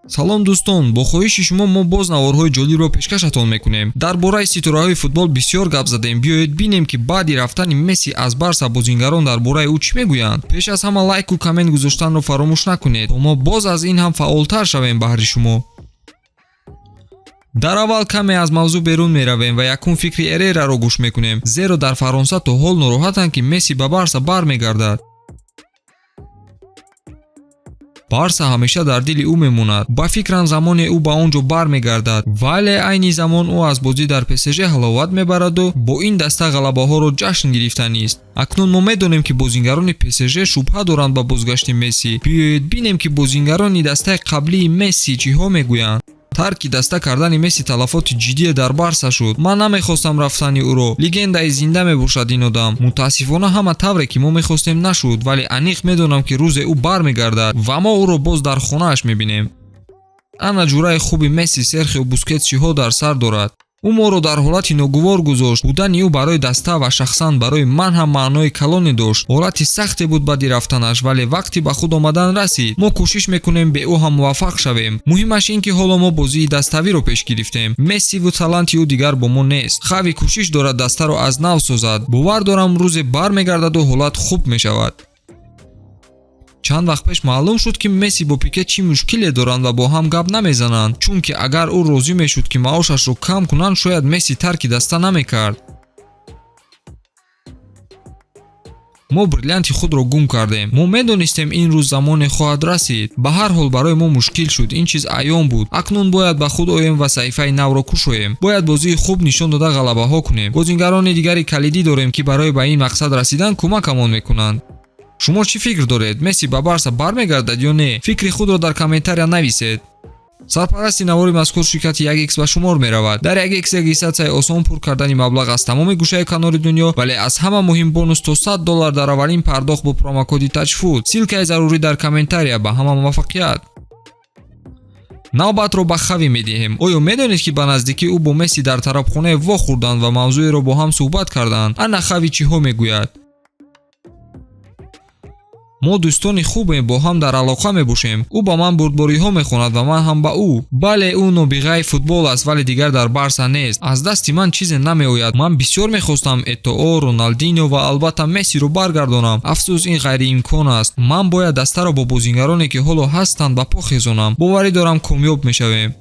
салом дӯстон, бо хоҳиши шумо мо боз наворҳои ҷолибро пешкашатон мекунем. Дар бораи ситораҳои футбол бисёр гап задем. Биёед бинем ки баъди рафтани Месси аз Барса бозингарон дар бораи ӯ чӣ мегӯянд. Пеш аз ҳама лайку комент гузоштанро фаромӯш накунед, то мо боз аз ин ҳам фаъолтар шавем баҳри шумо. дар аввал каме аз мавзӯъ берун меравем ва якум фикри Эрераро гӯш мекунем, зеро дар Фаронса то ҳол нороҳатанд ки Месси ба Барса бармегардад. Барса ҳамеша дар дили ӯ мемонад. Ба фикрам замоне ӯ ба он ҷо бармегардад, вале айни замон ӯ аз бозӣ дар ПСЖ ҳаловат мебараду бо ин даста ғалабаҳоро ҷашн гирифтанист. Акнун мо медонем ки бозингарони ПСЖ шубҳа доранд ба бозгашти Месси. Биёед бинем ки бозингарони дастаи қаблии Месси чиҳо мегӯянд. тарки даста кардани Месси талафоти ҷиддие дар Барса шуд. Ман намехостам рафтани ӯро. Легендаи зинда мебошад ин одам. Мутаассифона ҳама тавре ки мо мехостем нашуд, вале аниқ медонам ки рӯзе ӯ бармегардад ва мо ӯро боз дар хонааш мебинем. ана ҷураи хуби Месси Серхио Бускетс чиҳо дар сар дорад. ӯ моро дар ҳолати ногувор гузошт. Будани ӯ барои даста ва шахсан барои ман ҳам маънои калоне дошт. ҳолати сахте буд баъди рафтанаш, вале вақти ба худ омадан расид. мо кӯшиш мекунем бе ӯ ҳам муваффақ шавем. муҳимаш ин ки ҳоло мо бозии даставиро пеш гирифтем. Мессиву таланти ӯ дигар бо мо нест. Хави кӯшиш дорад дастаро аз нав созад. бовар дорам рӯзе бармегардаду ҳолат хуб мешавад. чанд вақт пеш маълум шуд ки Месси бо Пике чӣ мушкиле доранд ва бо ҳам гап намезананд, чунки агар ӯ розӣ мешуд ки маошашро кам кунанд, шояд Месси тарки даста намекард. мо бриллианти худро гум кардем. мо медонистем ин рӯз замоне хоҳад расид. ба ҳар ҳол барои мо мушкил шуд, ин чиз аён буд. акнун бояд ба худ оем ва саҳифаи навро кушоем. бояд бозии хуб нишон дода ғалабаҳо кунем. бозингарони дигари калидӣ дорем ки барои ба ин мақсад расидан кӯмакамон мекунанд. шумо чӣ фикр доред? Месси ба Барса бармегардад ё не? Фикри худро дар комментария нависед. сарпарасти навори мазкур ширкати 1x ба шумор меравад. дар 1x регистратсияи осон пур кардани маблағ аз тамоми гӯшаи канори дунё, вале аз ҳама муҳим бонус то $100 дар аввалин пардохт бо промокоди TOUCHFOOD. силкаи зарурӣ дар комментария. ба ҳама муваффақият. навбатро ба Хави медиҳем. оё медонед ки ба наздикӣ ӯ бо Месси дар тарабхона вохӯрданд ва мавзӯеро бо ҳам суҳбат карданд? ана Хави чиҳо мегӯяд? мо дӯстони хубем, бо ҳам дар алоқа мебошем. ӯ ба ман бурдбориҳо мехонад ва ман ҳам ба ӯ. бале ӯ нобиғаи футбол аст, вале дигар дар Барса нест. аз дасти ман чизе намеояд. ман бисёр мехостам Этоо, Роналдиньо ва албатта Мессиро баргардонам. афсӯс ин ғайриимкон аст. ман бояд дастаро бо бозингароне ки ҳоло ҳастанд ба по хезонам. боварӣ дорам комёб мешавем.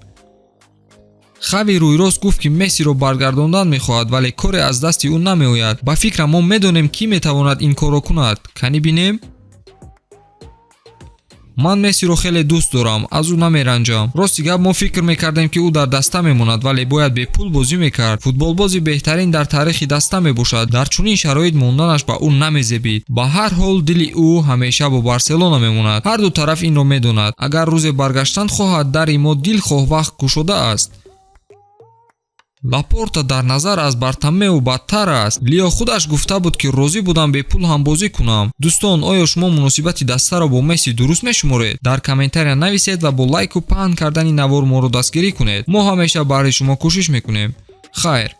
Хави рӯйрост гуфт ки Мессиро баргардондан мехоҳад, вале коре аз дасти ӯ намеояд. ба фикрам мо медонем кӣ метавонад ин корро кунад. канӣ бинем? ман Мессиро хеле дӯст дорам, аз ӯ намеранҷам. рости гап мо фикр мекардем ки ӯ дар даста мемонад, вале бояд бепул бозӣ мекард. футболбози беҳтарин дар таърихи даста мебошад. дар чунин шароит монданаш ба ӯ намезебид. ба ҳар ҳол дили ӯ ҳамеша бо Барселона мемонад. ҳар ду тараф инро медонад. агар рӯзе баргаштан хоҳад, дари мо дилхоҳ вақт кушода аст. Лапорта дар назар аз Бартомеу бадтар аст. Лио худаш гуфта буд ки розӣ будам бепул ҳам бозӣ кунам. дӯстон, оё шумо муносибати дастаро бо Месси дуруст мешуморед? дар комментария нависед ва бо лайку паҳн кардани навор моро дастгирӣ кунед. мо ҳамеша баҳри шумо кӯшиш мекунем. хайр.